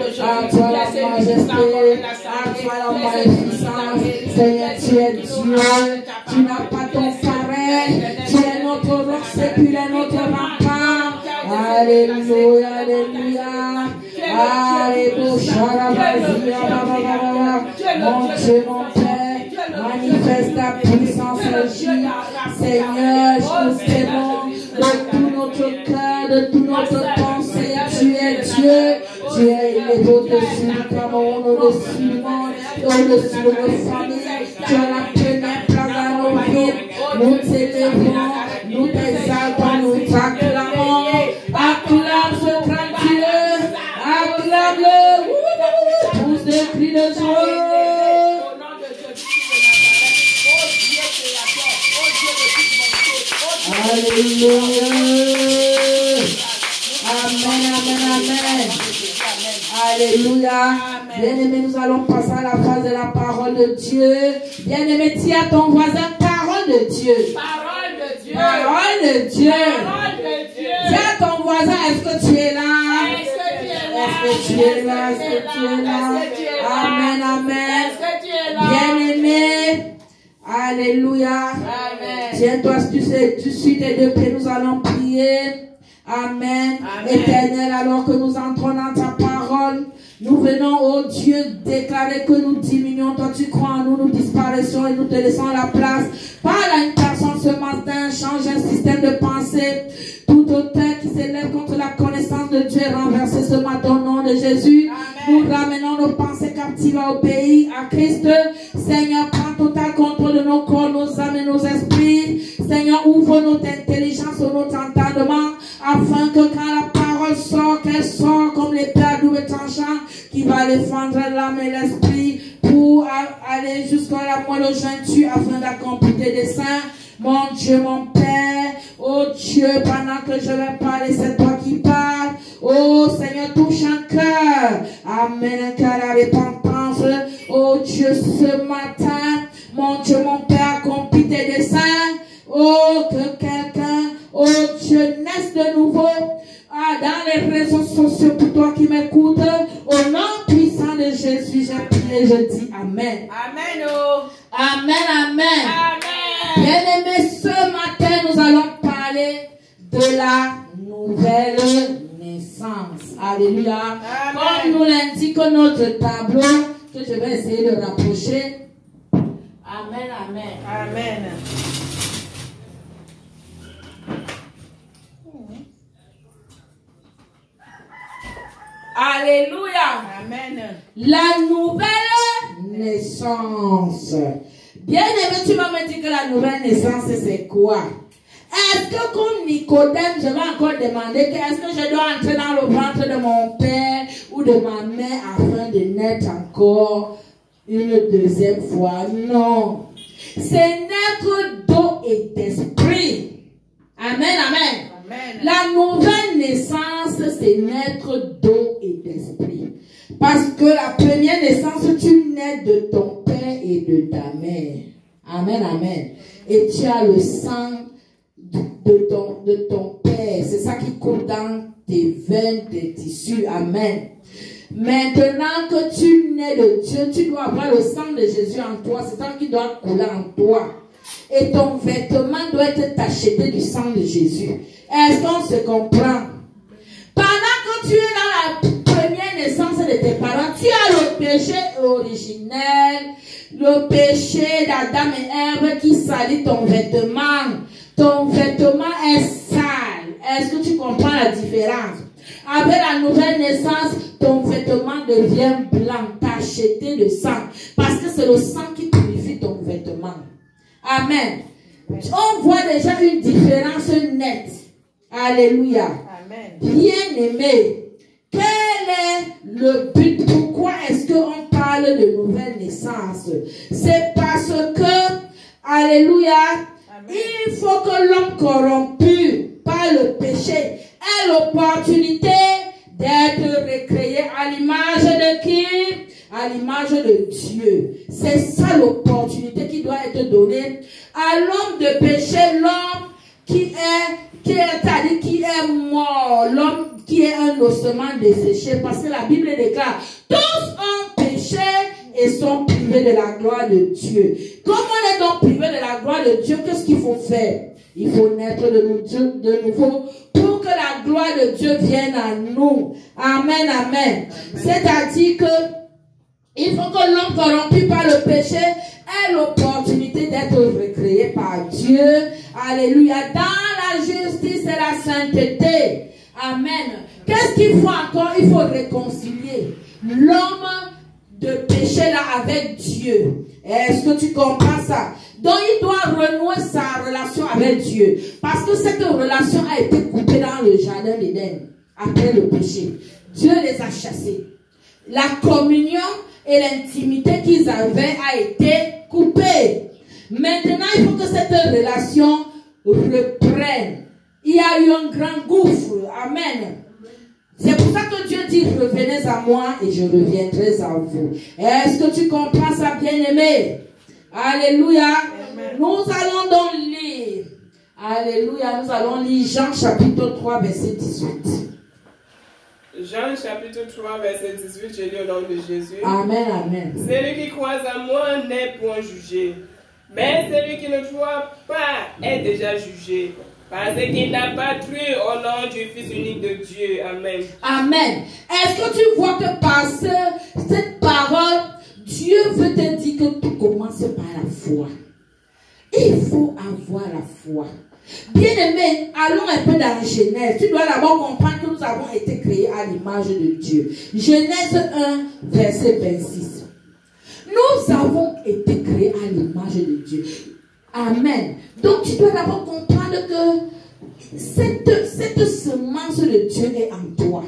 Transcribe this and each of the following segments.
À toi la majesté, à toi la magnificence. Seigneur, tu es Dieu. Tu n'as pas ton pareil. Tu es notre roc séculaire, notre rempart. Alléluia, alléluia. Mon Dieu, mon Père, manifeste ta puissance, Seigneur, nous t'aimons de tout notre cœur, de toute notre pensée. Tu es Dieu, tu es au-dessus du Cameroun, au-dessus du monde, au-dessus de nos familles. Tu as la première place à nos vies. Nous t'élevons, nous t'exaltons, nous t'acclamons. Acclame ce grand Dieu, acclame-le, tous des cris de joie. Alléluia. Amen, amen, amen. Alléluia. Bien-aimé, nous allons passer à la phase de la parole de Dieu. Bien-aimé, dis à ton voisin, parole de Dieu. Parole de Dieu. Parole de Dieu. Parole de Dieu. Dis à ton voisin, est-ce que tu es là? Est-ce que tu es là? Est-ce que tu es là? Est-ce que tu es là? Amen, amen. Est-ce que tu es là? Bien-aimé. Alléluia. Amen. Tiens-toi, tu suis tes deux pieds, nous allons prier. Amen. Amen. Éternel, alors que nous entrons dans ta parole, nous venons, oh Dieu, déclarer que nous diminuons. Toi, tu crois en nous, nous disparaissons et nous te laissons la place. Parle à une personne ce matin, change un système de pensée. Tout auteur qui s'élève contre la connaissance de Dieu est renversé ce matin au nom de Jésus. Amen. Nous ramenons nos pensées captives au pays, à Christ. Seigneur, prends total contrôle de nos corps, nos âmes et nos esprits. Seigneur, ouvre notre intelligence, notre entendement, afin que quand la parole sort, qu'elle sort comme l'épée à double tranchant, qui va défendre l'âme et l'esprit pour aller jusqu'à la moelle jointure afin d'accomplir tes desseins. Mon Dieu, mon Père, oh Dieu, pendant que je vais parler, c'est toi qui parles. Oh Seigneur, touche un cœur. Amen, un cœur à repentance. Oh Dieu, ce matin, mon Dieu, mon Père, accomplis tes desseins. Oh, que quelqu'un, oh Dieu, naisse de nouveau. Dans les réseaux sociaux, pour toi qui m'écoutes, au nom puissant de Jésus, j'ai prié, je dis Amen. Amen. Oh. Amen, amen. Amen. Bien-aimés, ce matin, nous allons parler de la nouvelle naissance. Alléluia. Amen. Comme nous l'indique notre tableau, que je vais essayer de rapprocher. Amen, amen. Amen. Alléluia. Amen. La nouvelle naissance. Bien-aimé, tu vas me dire que la nouvelle naissance, c'est quoi? Est-ce que comme Nicodème, je vais encore demander que est-ce que je dois entrer dans le ventre de mon père ou de ma mère afin de naître encore une deuxième fois? Non. C'est naître d'eau et d'esprit. Amen, amen. Amen. La nouvelle naissance, c'est naître d'eau et d'esprit. Parce que la première naissance, tu nais de ton père et de ta mère. Amen, amen. Et tu as le sang de ton père. C'est ça qui coule dans tes veines, tes tissus. Amen. Maintenant que tu nais de Dieu, tu dois avoir le sang de Jésus en toi. C'est ça qui doit couler en toi. Et ton vêtement doit être tacheté du sang de Jésus. Est-ce qu'on se comprend? Pendant que tu es dans la première naissance de tes parents, tu as le péché originel, le péché d'Adam et Ève qui salit ton vêtement. Ton vêtement est sale. Est-ce que tu comprends la différence? Avec la nouvelle naissance, ton vêtement devient blanc, tacheté de sang. Parce que c'est le sang qui purifie ton vêtement. Amen. On voit déjà une différence nette. Alléluia. Amen. Bien-aimé, quel est le but? Pourquoi est-ce qu'on parle de nouvelle naissance? C'est parce que, alléluia, Amen. il faut que l'homme corrompu par le péché ait l'opportunité d'être recréé à l'image de qui? À l'image de Dieu. C'est ça l'opportunité qui doit être donnée à l'homme de péché, l'homme qui est qui est mort, l'homme qui est un ossement desséché, parce que la Bible déclare, tous ont péché et sont privés de la gloire de Dieu. Comme on est donc privé de la gloire de Dieu, qu'est-ce qu'il faut faire? Il faut naître de nouveau pour que la gloire de Dieu vienne à nous. Amen, amen. C'est-à-dire que il faut que l'homme corrompu par le péché ait l'opportunité d'être recréé par Dieu. Alléluia. Dans la justice et la sainteté. Amen. Qu'est-ce qu'il faut encore? Il faut réconcilier l'homme de péché là avec Dieu. Est-ce que tu comprends ça? Donc il doit renouer sa relation avec Dieu. Parce que cette relation a été coupée dans le jardin d'Éden. Après le péché. Dieu les a chassés. La communion et l'intimité qu'ils avaient a été coupée. Maintenant, il faut que cette relation reprenne. Il y a eu un grand gouffre. Amen. C'est pour ça que Dieu dit, revenez à moi et je reviendrai à vous. Est-ce que tu comprends ça, bien-aimé? Alléluia. Amen. Nous allons donc lire. Alléluia. Nous allons lire Jean chapitre 3, verset 18. Jean chapitre 3, verset 18, je lis au nom de Jésus. Amen, amen. Celui qui croit en moi n'est point jugé. Mais celui qui ne croit pas est déjà jugé. Parce qu'il n'a pas cru au nom du Fils unique de Dieu. Amen. Amen. Est-ce que tu vois que par cette parole, Dieu veut te dire que tout commence par la foi. Il faut avoir la foi. Bien-aimé, allons un peu dans Genèse. Tu dois d'abord comprendre que nous avons été créés à l'image de Dieu. Genèse 1, verset 26. Nous avons été créés à l'image de Dieu. Amen. Donc tu dois d'abord comprendre que cette semence de Dieu est en toi.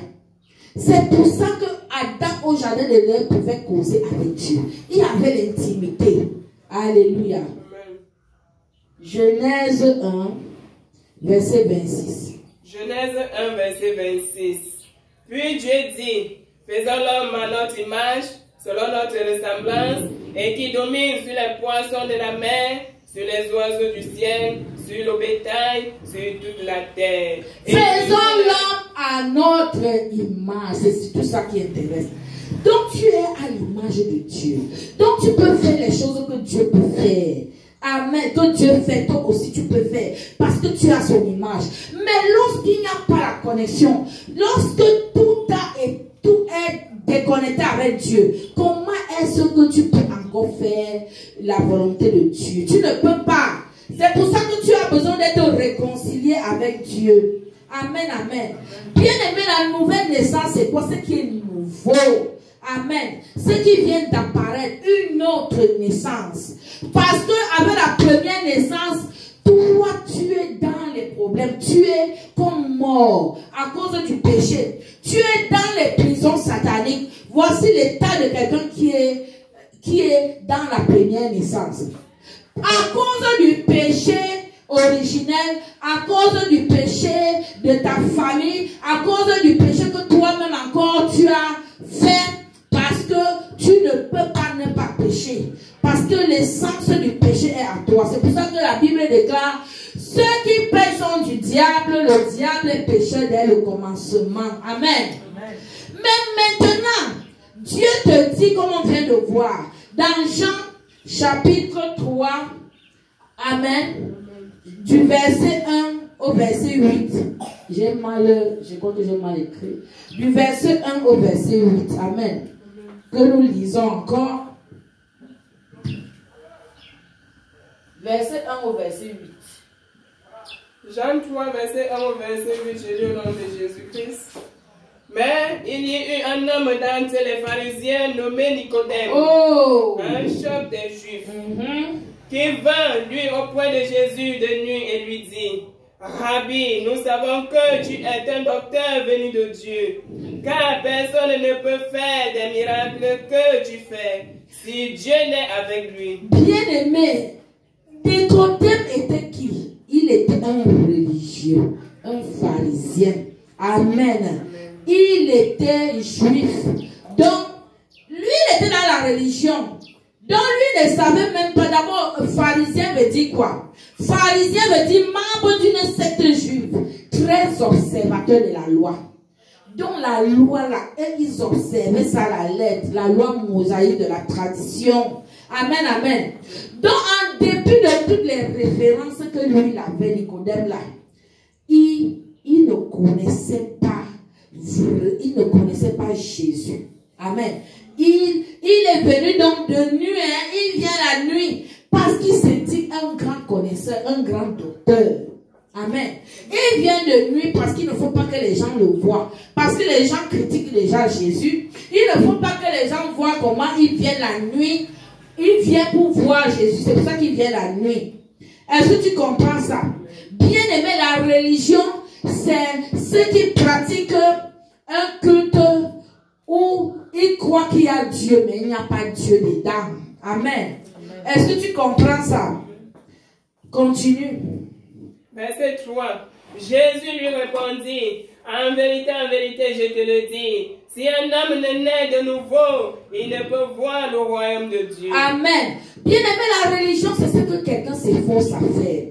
C'est pour ça que Adam au jardin d'Éden pouvait causer avec Dieu. Il avait l'intimité. Alléluia. Amen. Genèse 1, verset 26. Genèse 1, verset 26. Puis Dieu dit, faisons l'homme à notre image, selon notre ressemblance, et qui domine sur les poissons de la mer, sur les oiseaux du ciel, sur le bétail, sur toute la terre. Faisons l'homme à notre image. C'est tout ça qui intéresse. Donc tu es à l'image de Dieu. Donc tu peux faire les choses que Dieu peut faire. Amen. Que Dieu fait, toi aussi tu peux faire. Parce que tu as son image. Mais lorsqu'il n'y a pas la connexion, lorsque tout est déconnecté avec Dieu, comment est-ce que tu peux encore faire la volonté de Dieu? Tu ne peux pas. C'est pour ça que tu as besoin d'être réconcilié avec Dieu. Amen, amen. Bien aimé, la nouvelle naissance, c'est quoi? Ce qui est nouveau. Amen. Ce qui vient d'apparaître, une autre naissance. Parce que avec la première naissance, toi, tu es dans les problèmes. Tu es comme mort à cause du péché. Tu es dans les prisons sataniques. Voici l'état de quelqu'un qui est dans la première naissance. À cause du péché originel, à cause du péché de ta famille, à cause du péché que toi-même encore tu as fait, parce que tu ne peux pas ne pas pécher. Parce que l'essence du péché est à toi. C'est pour ça que la Bible déclare, ceux qui pêchent sont du diable, le diable est pécheur dès le commencement. Amen. Amen. Mais maintenant, Dieu te dit, comme on vient de voir, dans Jean chapitre 3, amen, du verset 1 au verset 8. Je crois que j'ai mal écrit. Du verset 1 au verset 8. Amen. Que nous lisons encore. Verset 1 au verset 8. Jean 3, verset 1 au verset 8, je lis au nom de Jésus-Christ. Mais il y a eu un homme d'entre les pharisiens nommé Nicodème, un chef des Juifs, qui vint lui auprès de Jésus de nuit et lui dit, Rabbi, nous savons que tu es un docteur venu de Dieu, car personne ne peut faire des miracles que tu fais, si Dieu n'est avec lui. Bien-aimé, Nicodème était qui? Il était un religieux, un pharisien. Amen. Il était juif. Donc, lui, il était dans la religion. Donc, lui ne savait même pas. D'abord, pharisien veut dire quoi? Pharisien veut dire membre d'une secte juive, très observateur de la loi. Donc la loi, là, ils observaient ça à la lettre, la loi mosaïque de la tradition. Amen, amen. Donc en dépit de toutes les références que lui, il avait, Nicodème, là, il ne connaissait pas Jésus. Amen. Il est venu donc de nuit, hein, il vient la nuit, parce qu'il se dit un grand connaisseur, un grand docteur. Amen. Il vient de nuit parce qu'il ne faut pas que les gens le voient. Parce que les gens critiquent déjà Jésus. Il ne faut pas que les gens voient comment il vient la nuit. Il vient pour voir Jésus. C'est pour ça qu'il vient la nuit. Est-ce que tu comprends ça? Bien aimé, la religion, c'est ceux qui pratiquent un culte où ils croient qu'il y a Dieu, mais il n'y a pas Dieu dedans. Amen. Est-ce que tu comprends ça? Continue. Verset 3. Jésus lui répondit, en vérité, je te le dis, si un homme ne naît de nouveau, il ne peut voir le royaume de Dieu. Amen. Bien aimé, la religion, c'est ce que quelqu'un s'efforce à faire.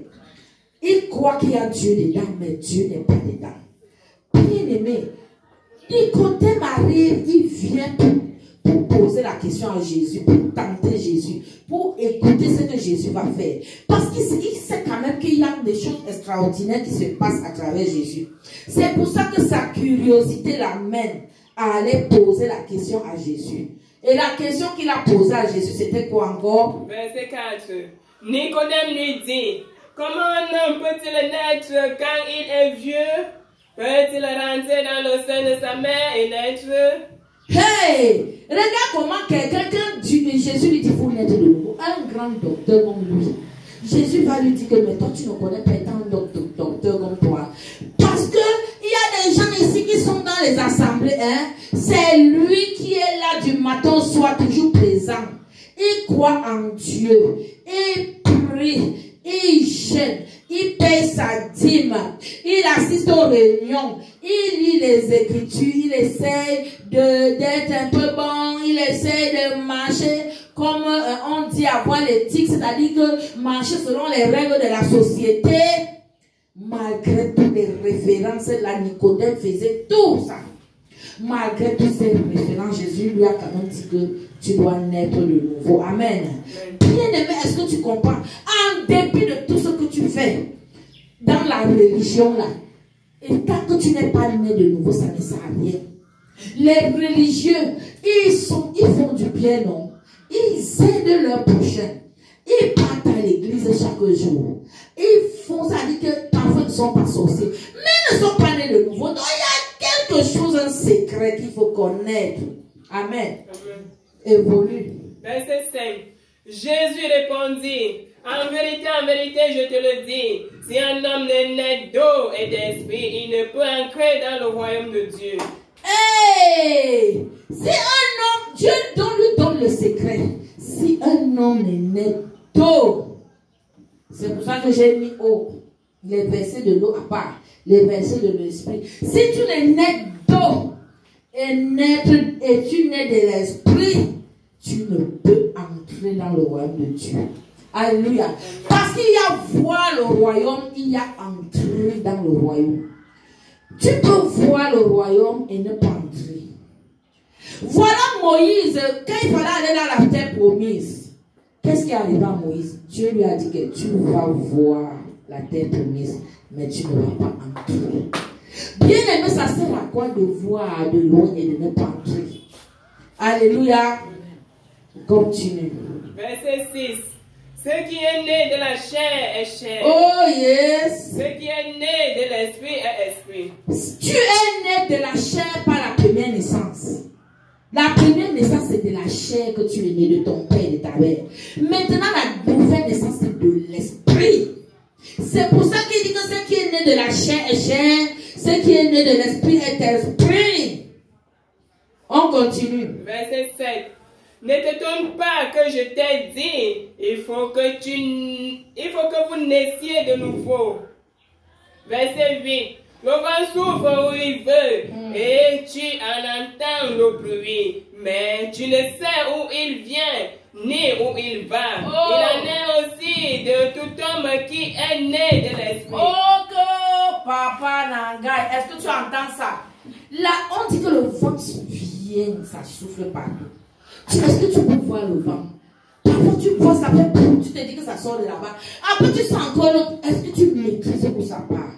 Il croit qu'il y a Dieu dedans, mais Dieu n'est pas dedans. Bien aimé, Nicodème arrive, il vient pour poser la question à Jésus, pour tenter Jésus, pour écouter ce que Jésus va faire. Parce qu'il sait quand même qu'il y a des choses extraordinaires qui se passent à travers Jésus. C'est pour ça que sa curiosité l'amène à aller poser la question à Jésus. Et la question qu'il a posée à Jésus, c'était quoi encore? Verset 4. Nicodème lui dit, comment un homme peut-il naître quand il est vieux? Peut-il rentrer dans le sein de sa mère et naître? Hey! Regarde comment quelqu'un, quand Jésus lui dit, il faut naître de nouveau. Un grand docteur comme lui. Jésus va lui dire que, mais toi, tu ne connais pas étant un docteur comme toi. Parce que il y a des gens ici qui sont dans les assemblées, hein. C'est lui qui est là du matin au soir, toujours présent. Il croit en Dieu. Il prie. Il jeûne, il paye sa dîme, il assiste aux réunions, il lit les Écritures, il essaie d'être un peu bon, il essaie de marcher comme on dit avoir l'éthique, c'est-à-dire que marcher selon les règles de la société. Malgré toutes les références, là, Nicodème faisait tout ça. Malgré toutes ces références, Jésus lui a quand même dit que tu dois naître de nouveau. Amen. Bien aimé, est-ce que tu comprends? En dépit de tout ce que tu fais dans la religion là, et tant que tu n'es pas né de nouveau, ça ne sert à rien. Les religieux, ils font du bien, non? Ils aident leur prochain. Ils partent à l'église chaque jour. Ils font ça, dit que parfois ils ne sont pas sorciers, mais ils ne sont pas nés de nouveau. Donc il y a quelque chose, un secret qu'il faut connaître. Amen. Évolue. Verset 5. Jésus répondit, en vérité, je te le dis, si un homme n'est né d'eau et d'esprit, il ne peut entrer dans le royaume de Dieu. Hey! Si un homme, Dieu lui donne le secret. Si un homme est né d'eau, c'est pour ça que j'ai mis eau, les versets de l'eau à part, les versets de l'esprit. Si tu es né d'eau et tu nais de l'esprit, tu ne peux entrer dans le royaume de Dieu. Alléluia. Parce qu'il y a voir le royaume, il y a entrer dans le royaume. Tu peux voir le royaume et ne pas entrer. Voilà Moïse, quand il fallait aller dans la terre promise. Qu'est-ce qui est arrivé à Moïse? Dieu lui a dit que tu vas voir la terre promise, mais tu ne vas pas entrer. Bien aimé, ça sert à quoi de voir de loin et de ne pas entrer? Alléluia. Continue. Verset 6. Ce qui est né de la chair est chair. Oh yes. Ce qui est né de l'esprit est esprit. Tu es né de la chair par la première naissance. La première naissance, c'est de la chair que tu es né de ton père et de ta mère. Maintenant, la nouvelle naissance, c'est de l'esprit. C'est pour ça qu'il dit que ce qui est né de la chair est chair. Ce qui est né de l'esprit est esprit. On continue. Verset 7. Ne t'étonne pas que je t'ai dit, il faut que vous naissiez de nouveau. Verset 8. Le vent souffle où il veut, et tu en entends le bruit, mais tu ne sais où il vient, ni où il va. Il en est aussi de tout homme qui est né de l'esprit. Oh, que papa Nangai, est-ce que tu entends ça? Là, on dit que le vent vient, ça souffle partout. Est-ce que tu peux voir le vent? Parfois tu vois, ça fait boum, tu te dis que ça sort de là-bas. Après tu sens encore l'autre. Est-ce que tu maîtrises où ça part?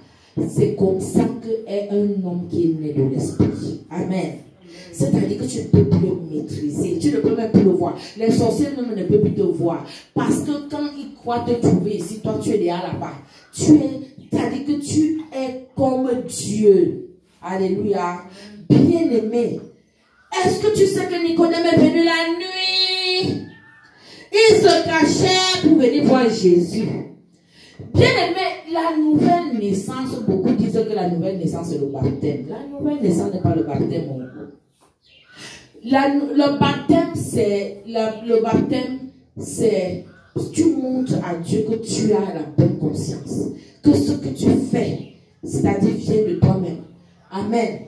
C'est comme ça qu'est un homme qui est né de l'esprit. Amen. C'est-à-dire que tu ne peux plus le maîtriser. Tu ne peux même plus le voir. Les sorciers même ne peuvent plus te voir. Parce que quand ils croient te trouver ici, toi tu es déjà là-bas. C'est-à-dire que tu es comme Dieu. Alléluia. Bien-aimé. Est-ce que tu sais que Nicodème est venu la nuit? Il se cachait pour venir voir Jésus. Bien-aimé, la nouvelle naissance, beaucoup disent que la nouvelle naissance c'est le baptême. La nouvelle naissance n'est pas le baptême. Le baptême, c'est tu montres à Dieu que tu as la bonne conscience. Que ce que tu fais, c'est-à-dire vient de toi-même. Amen.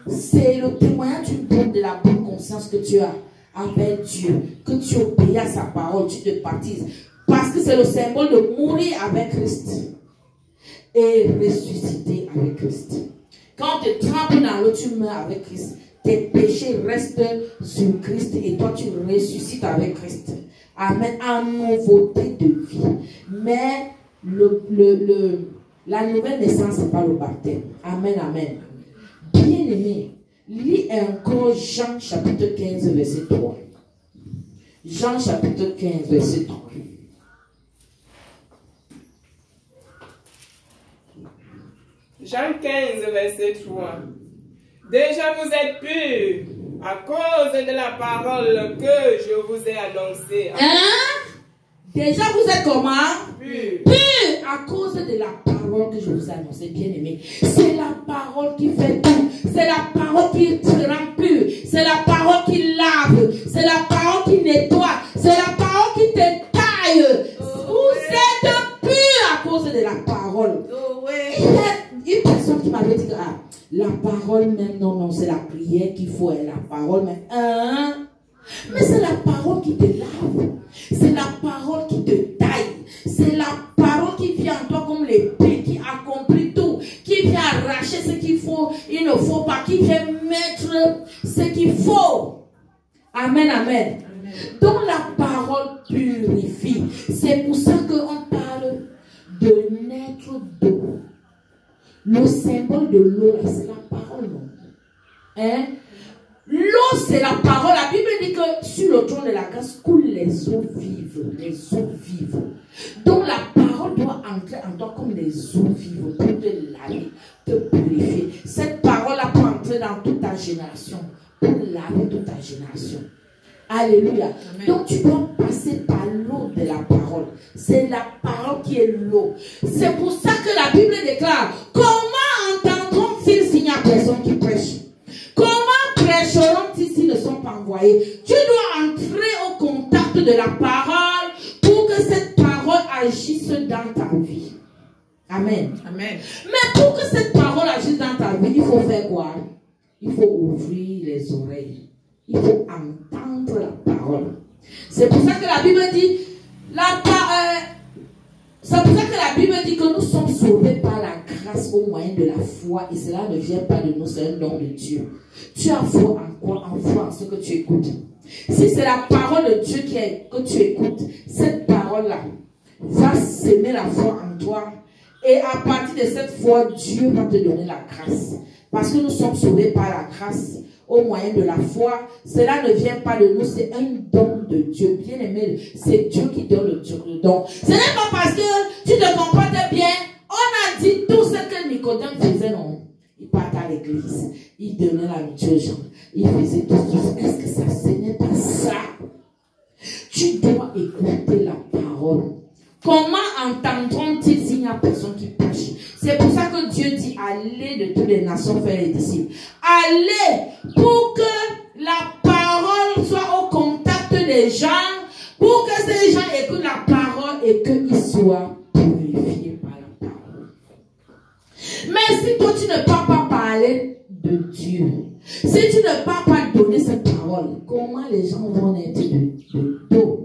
C'est le témoignage de la bonne conscience que tu as avec Dieu, que tu obéis à sa parole, tu te baptises. Parce que c'est le symbole de mourir avec Christ et ressusciter avec Christ. Quand tu trempes dans l'eau, tu meurs avec Christ. Tes péchés restent sur Christ et toi tu ressuscites avec Christ. Amen. En nouveauté de vie. Mais la nouvelle naissance, ce n'est pas le baptême. Amen, amen. Bien-aimé, lis encore Jean chapitre 15, verset 3. Jean chapitre 15, verset 3. Jean 15, verset 3. Déjà vous êtes purs à cause de la parole que je vous ai annoncée. Hein? Déjà vous êtes comment? Purs. Purs à cause de la parole que je vous ai annoncée, bien aimé. C'est la parole qui fait tout. C'est la parole qui te rend pur. C'est la parole qui lave. C'est la parole qui nettoie. C'est la parole qui te taille. Vous êtes purs à cause de la parole. Il y a une personne qui m'avait dit, ah, la parole même, non, c'est la prière qu'il faut, la parole même. Mais c'est la parole qui te lave. C'est la parole qui te taille. C'est la parole qui vient en toi comme l'épée, qui accomplit tout, qui vient arracher ce qu'il faut, il ne faut pas, qui vient mettre ce qu'il faut. Amen, amen. Donc la parole purifie. C'est pour ça qu'on parle de naître d'eau. Le symbole de l'eau, c'est la parole. Hein? L'eau, c'est la parole. La Bible dit que sur le trône de la grâce coulent les eaux vives. Les eaux vives. Donc la parole doit entrer en toi comme les eaux vives pour te laver, te purifier. Cette parole-là peut entrer dans toute ta génération. Pour laver toute ta génération. Alléluia. Amen. Donc tu dois passer par l'eau de la parole. C'est la parole qui est l'eau. C'est pour ça que la Bible déclare: comment entendront-ils s'il n'y a personne qui prêche? Comment prêcheront-ils s'ils ne sont pas envoyés? Tu dois entrer au contact de la parole pour que cette parole agisse dans ta vie. Amen. Amen. Mais pour que cette parole agisse dans ta vie, il faut faire quoi? Il faut ouvrir les oreilles. Il faut entendre la parole. C'est pour ça que la Bible dit, c'est pour ça que la Bible dit que nous sommes sauvés par la grâce au moyen de la foi. Et cela ne vient pas de nous, c'est un don de Dieu. Tu as foi en quoi? En foi en ce que tu écoutes. Si c'est la parole de Dieu que tu écoutes, cette parole-là va s'aimer la foi en toi. Et à partir de cette foi, Dieu va te donner la grâce. Parce que nous sommes sauvés par la grâce au moyen de la foi. Cela ne vient pas de nous, c'est un don de Dieu. Bien aimé, c'est Dieu qui donne le don. Ce n'est pas parce que tu te comportes bien. On a dit tout ce que Nicodème faisait, non. Il partait à l'église, il donnait la nourriture aux gens, il faisait tout ça. Est-ce que ça, ce n'est pas ça? Tu dois écouter la parole. Comment entendront-ils s'il n'y a personne qui prêche? C'est pour ça que Dieu dit: allez de toutes les nations faire les disciples. Allez pour que la parole soit au contact des gens, pour que ces gens écoutent la parole et qu'ils soient purifiés par la parole. Mais si toi tu ne peux pas parler de Dieu, si tu ne peux pas donner cette parole, comment les gens vont naître d'eau?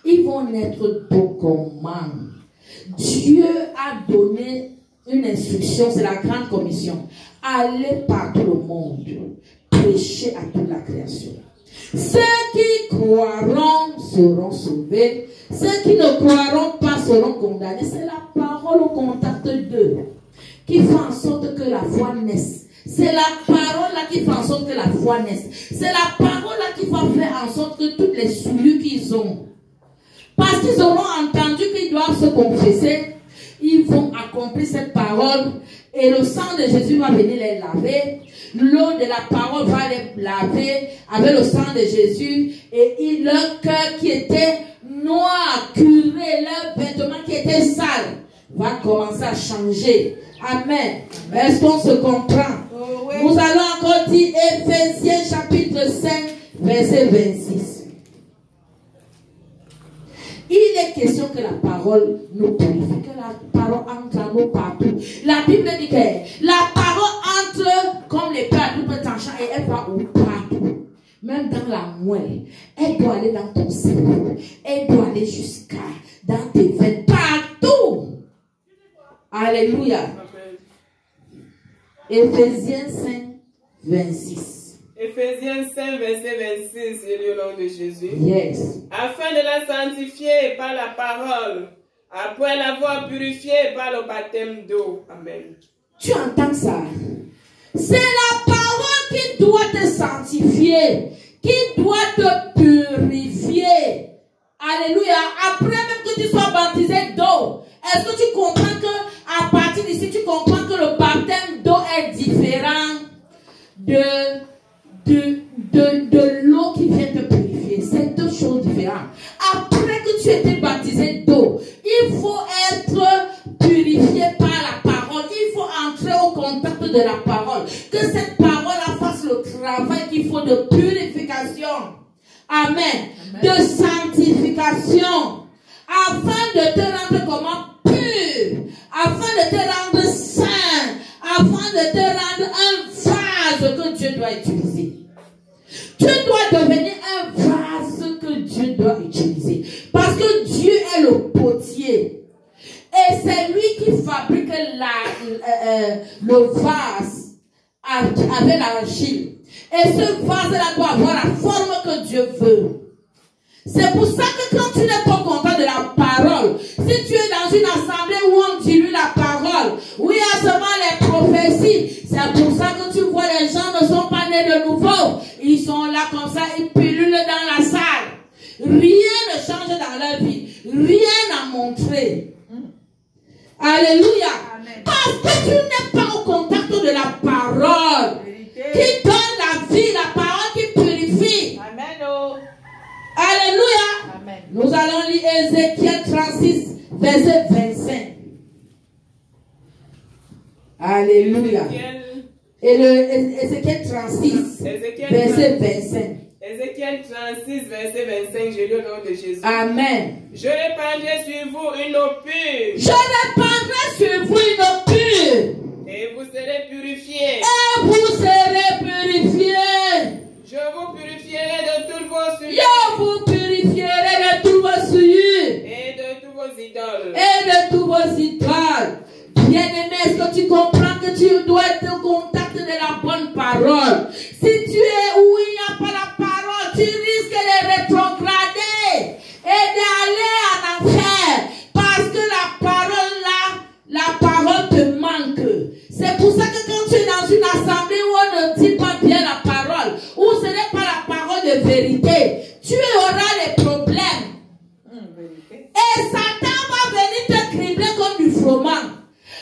ils vont naître d'eau comme manne. Dieu a donné une instruction, c'est la grande commission. Allez par tout le monde, prêchez à toute la création. Ceux qui croiront seront sauvés, ceux qui ne croiront pas seront condamnés. C'est la parole au contact d'eux qui fait en sorte que la foi naisse. C'est la parole là qui fait en sorte que la foi naisse. C'est la parole là qui va faire en sorte que toutes les souillures qu'ils ont, parce qu'ils auront entendu qu'ils doivent se confesser, ils vont accomplir cette parole et le sang de Jésus va venir les laver. L'eau de la parole va les laver avec le sang de Jésus et leur cœur qui était noir, curé, leur vêtement qui était sale va commencer à changer. Amen. Est-ce qu'on se comprend? Oh, oui. Nous allons encore dire Éphésiens chapitre 5 verset 26. Il est question que la parole nous purifie, que la parole entre en nous partout. La Bible dit que la parole entre comme l'épée à double tranchant et elle va où partout. Même dans la moelle. Elle doit aller dans ton cerveau. Elle doit aller jusqu'à dans tes veines. Partout. Alléluia. Éphésiens 5, 26. Éphésiens 5, verset 26, j'ai lu au nom de Jésus. Yes. Afin de la sanctifier par la parole, après l'avoir purifiée par le baptême d'eau. Amen. Tu entends ça? C'est la parole qui doit te sanctifier, qui doit te purifier. Alléluia. Après même que tu sois baptisé d'eau, est-ce que tu comprends que à partir d'ici, tu comprends que le baptême d'eau est différent de l'eau qui vient te purifier? C'est deux choses différentes. Après que tu aies été baptisé d'eau, il faut être purifié par la parole. Il faut entrer au contact de la parole. Que cette parole fasse le travail qu'il faut de purification. Amen. De sanctification. Afin de te rendre comment? Pur. Afin de te rendre saint. Afin de te rendre un vase que Dieu doit utiliser. Tu dois devenir un vase que Dieu doit utiliser. Parce que Dieu est le potier. Et c'est lui qui fabrique le vase avec l'argile. Et ce vase-là doit avoir la forme que Dieu veut. C'est pour ça que quand tu n'es pas content de la parole, si tu es dans une assemblée où on dilue la parole, où il y a seulement les prophéties, c'est pour ça que tu vois les gens ne sont pas nés de nouveau. Ils sont là comme ça, ils pullulent dans la salle. Rien ne change dans leur vie. Rien à montrer. Alléluia. Amen. Parce que tu n'es pas au contact de la parole qui donne la vie, la parole qui purifie. Amen. Oh. Alléluia. Amen. Nous allons lire Ézéchiel 36, verset 25. Alléluia. Et le Ézéchiel 36, verset 25. Ézéchiel 36, verset 25, je lis au nom de Jésus. Amen. Je répandrai sur vous une eau pure. Je répandrai sur vous une eau pure. Et vous serez purifiés. Et vous serez purifiés. Je vous purifierai de toutes vos souillures. Je vous purifierai de tous vos souillures. Et de tous vos idoles. Et de tous vos idoles. Bien-aimé, est-ce que tu comprends que tu dois être au contact de la bonne parole? Si tu es où il n'y a pas la parole, tu risques de rétrograder et d'aller en enfer. Parce que la parole là, la parole te manque. C'est pour ça que quand tu es dans une assemblée où on ne dit pas bien la parole, où ce n'est pas la parole de vérité, tu auras les problèmes. Et Satan va venir te cribler comme du froment.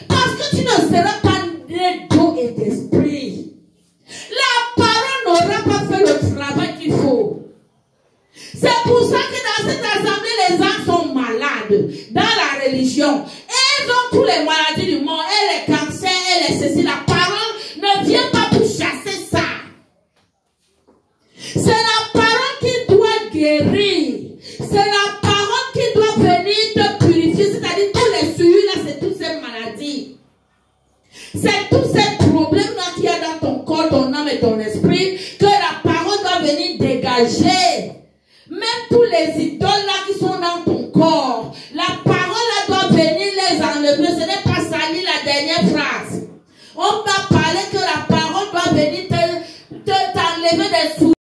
Parce que tu ne seras pas né d'eau et d'esprit. La parole n'aura pas fait le travail qu'il faut. C'est pour ça que dans cette assemblée, les gens sont malades. Dans la religion. Et ils ont tous les maladies du monde. Et les cancers, et les ceci. La parole ne vient pas pour chasser ça. C'est la parole qui doit guérir. C'est la parole qui doit venir te purifier. C'est-à-dire tous les souillures là, c'est toutes ces maladies. C'est tous ces problèmes là qu'il y a dans ton corps, ton âme et ton esprit que la parole doit venir dégager.